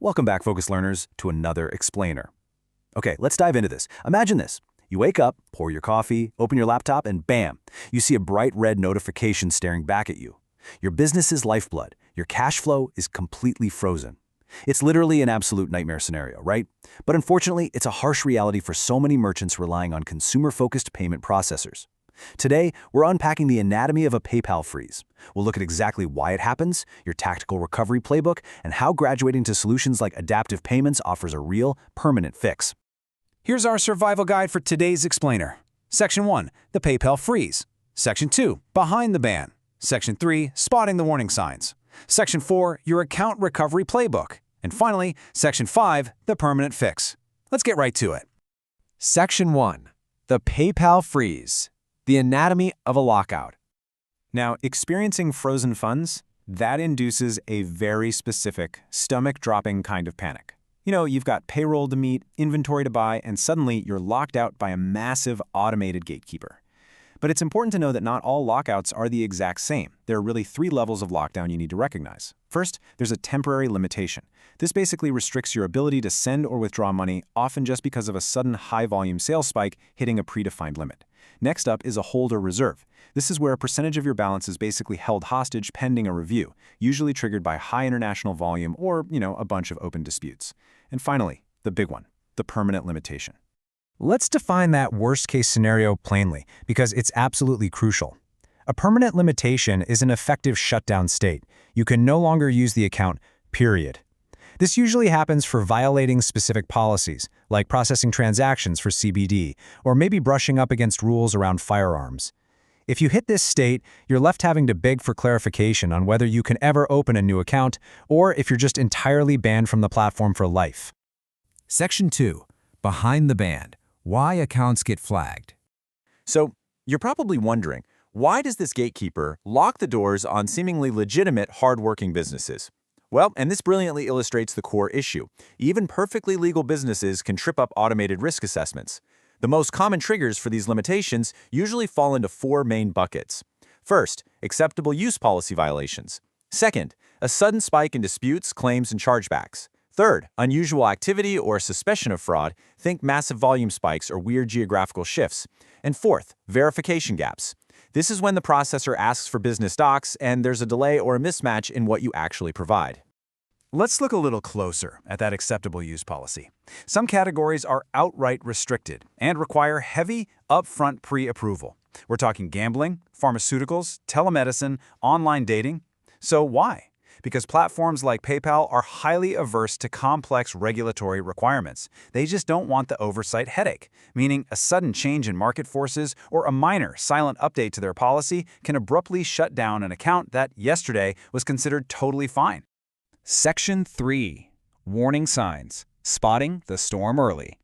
Welcome back, Focus Learners, to another explainer. Okay, let's dive into this. Imagine this. You wake up, pour your coffee, open your laptop, and bam, you see a bright red notification staring back at you. Your business's lifeblood, your cash flow is completely frozen. It's literally an absolute nightmare scenario, right? But unfortunately, it's a harsh reality for so many merchants relying on consumer-focused payment processors. Today, we're unpacking the anatomy of a PayPal freeze. We'll look at exactly why it happens, your tactical recovery playbook, and how graduating to solutions like Adaptiv Payments offers a real, permanent fix. Here's our survival guide for today's explainer. Section 1, the PayPal freeze. Section 2, behind the ban. Section 3, spotting the warning signs. Section 4, your account recovery playbook. And finally, Section 5, the permanent fix. Let's get right to it. Section 1, the PayPal freeze. The anatomy of a lockout. Now, experiencing frozen funds, that induces a very specific, stomach-dropping kind of panic. You know, you've got payroll to meet, inventory to buy, and suddenly you're locked out by a massive automated gatekeeper. But it's important to know that not all lockouts are the exact same. There are really 3 levels of lockdown you need to recognize. First, there's a temporary limitation. This basically restricts your ability to send or withdraw money, often just because of a sudden high-volume sales spike hitting a predefined limit. Next up is a hold or reserve. This is where a percentage of your balance is basically held hostage pending a review, usually triggered by high international volume or, a bunch of open disputes. And finally, the big one, the permanent limitation. Let's define that worst-case scenario plainly, because it's absolutely crucial. A permanent limitation is an effective shutdown state. You can no longer use the account, period. This usually happens for violating specific policies, like processing transactions for CBD, or maybe brushing up against rules around firearms. If you hit this state, you're left having to beg for clarification on whether you can ever open a new account, or if you're just entirely banned from the platform for life. Section 2. Behind the ban. Why accounts get flagged. So, you're probably wondering, why does this gatekeeper lock the doors on seemingly legitimate, hard-working businesses? Well, and this brilliantly illustrates the core issue. Even perfectly legal businesses can trip up automated risk assessments. The most common triggers for these limitations usually fall into 4 main buckets. First, acceptable use policy violations. Second, a sudden spike in disputes, claims, and chargebacks. Third, unusual activity or suspicion of fraud. Think massive volume spikes or weird geographical shifts. And fourth, verification gaps. This is when the processor asks for business docs and there's a delay or a mismatch in what you actually provide. Let's look a little closer at that acceptable use policy. Some categories are outright restricted and require heavy, upfront pre-approval. We're talking gambling, pharmaceuticals, telemedicine, online dating. So why? Because platforms like PayPal are highly averse to complex regulatory requirements. They just don't want the oversight headache, meaning a sudden change in market forces or a minor silent update to their policy can abruptly shut down an account that yesterday was considered totally fine. Section 3. Warning signs. Spotting the storm early.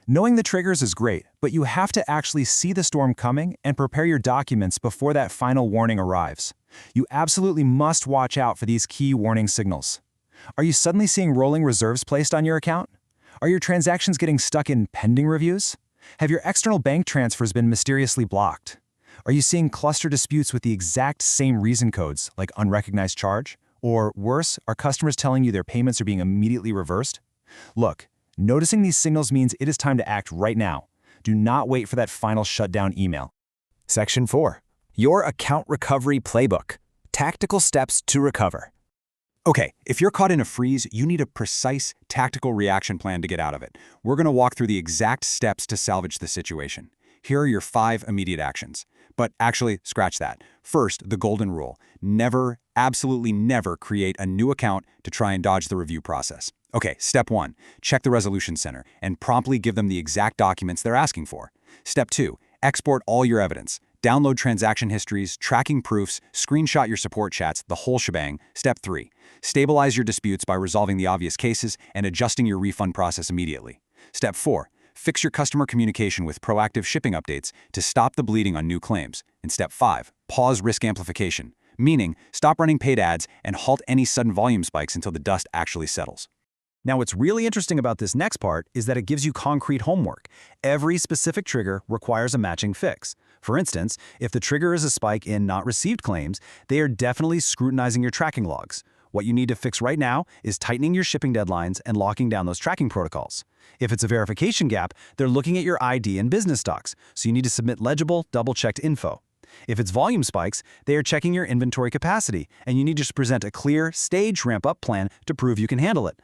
Knowing the triggers is great, but you have to actually see the storm coming and prepare your documents before that final warning arrives. You absolutely must watch out for these key warning signals. Are you suddenly seeing rolling reserves placed on your account? Are your transactions getting stuck in pending reviews? Have your external bank transfers been mysteriously blocked? Are you seeing cluster disputes with the exact same reason codes, like unrecognized charge? Or worse, are customers telling you their payments are being immediately reversed? Look, noticing these signals means it is time to act right now. Do not wait for that final shutdown email. Section 4. Your account recovery playbook. Tactical steps to recover. Okay, if you're caught in a freeze, you need a precise, tactical reaction plan to get out of it. We're going to walk through the exact steps to salvage the situation. Here are your 5 immediate actions. But actually, scratch that. First, the golden rule. Never, absolutely never create a new account to try and dodge the review process. Okay, step 1, check the resolution center and promptly give them the exact documents they're asking for. Step 2, export all your evidence. Download transaction histories, tracking proofs, screenshot your support chats, the whole shebang. Step 3, stabilize your disputes by resolving the obvious cases and adjusting your refund process immediately. Step 4, fix your customer communication with proactive shipping updates to stop the bleeding on new claims. And step 5, pause risk amplification, meaning stop running paid ads and halt any sudden volume spikes until the dust actually settles. Now, what's really interesting about this next part is that it gives you concrete homework. Every specific trigger requires a matching fix. For instance, if the trigger is a spike in not received claims, they are definitely scrutinizing your tracking logs. What you need to fix right now is tightening your shipping deadlines and locking down those tracking protocols. If it's a verification gap, they're looking at your ID and business docs, so you need to submit legible, double-checked info. If it's volume spikes, they are checking your inventory capacity, and you need to present a clear, staged ramp-up plan to prove you can handle it.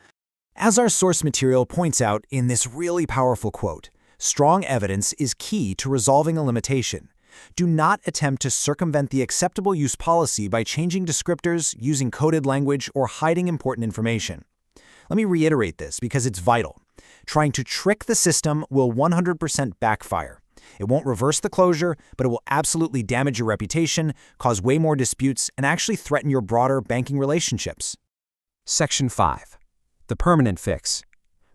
As our source material points out in this really powerful quote, strong evidence is key to resolving a limitation. Do not attempt to circumvent the acceptable use policy by changing descriptors, using coded language, or hiding important information. Let me reiterate this because it's vital. Trying to trick the system will 100% backfire. It won't reverse the closure, but it will absolutely damage your reputation, cause way more disputes, and actually threaten your broader banking relationships. Section 5. The permanent fix.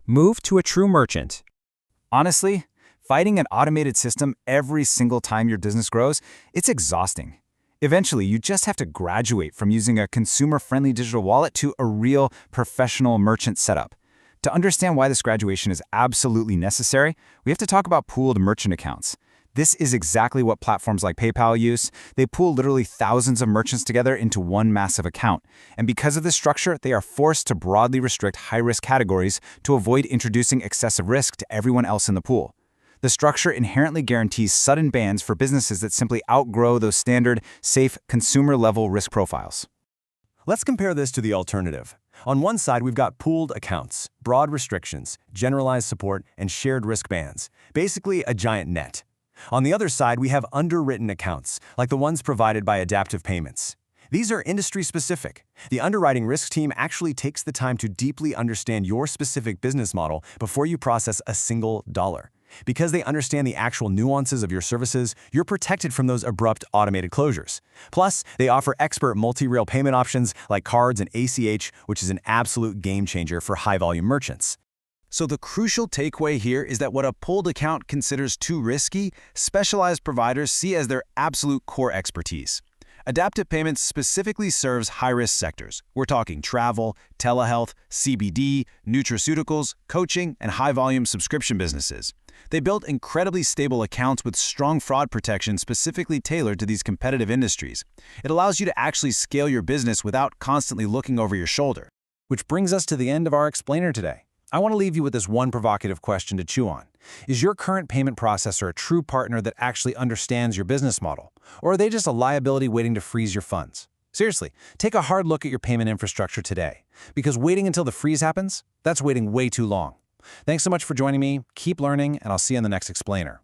Move to a true merchant. Honestly, fighting an automated system every single time your business grows, it's exhausting. Eventually, you just have to graduate from using a consumer-friendly digital wallet to a real professional merchant setup. To understand why this graduation is absolutely necessary, we have to talk about pooled merchant accounts. This is exactly what platforms like PayPal use. They pool literally thousands of merchants together into one massive account. And because of this structure, they are forced to broadly restrict high-risk categories to avoid introducing excessive risk to everyone else in the pool. The structure inherently guarantees sudden bans for businesses that simply outgrow those standard, safe, consumer-level risk profiles. Let's compare this to the alternative. On one side, we've got pooled accounts, broad restrictions, generalized support, and shared risk bans. Basically, a giant net. On the other side, we have underwritten accounts, like the ones provided by Adaptiv Payments. These are industry-specific. The underwriting risk team actually takes the time to deeply understand your specific business model before you process a single dollar. Because they understand the actual nuances of your services, you're protected from those abrupt automated closures. Plus, they offer expert multi-rail payment options like cards and ACH, which is an absolute game changer for high-volume merchants. So the crucial takeaway here is that what a pooled account considers too risky, specialized providers see as their absolute core expertise. Adaptiv Payments specifically serves high-risk sectors. We're talking travel, telehealth, CBD, nutraceuticals, coaching, and high-volume subscription businesses. They built incredibly stable accounts with strong fraud protection specifically tailored to these competitive industries. It allows you to actually scale your business without constantly looking over your shoulder. Which brings us to the end of our explainer today. I want to leave you with this one provocative question to chew on. Is your current payment processor a true partner that actually understands your business model? Or are they just a liability waiting to freeze your funds? Seriously, take a hard look at your payment infrastructure today. Because waiting until the freeze happens, that's waiting way too long. Thanks so much for joining me. Keep learning, and I'll see you in the next explainer.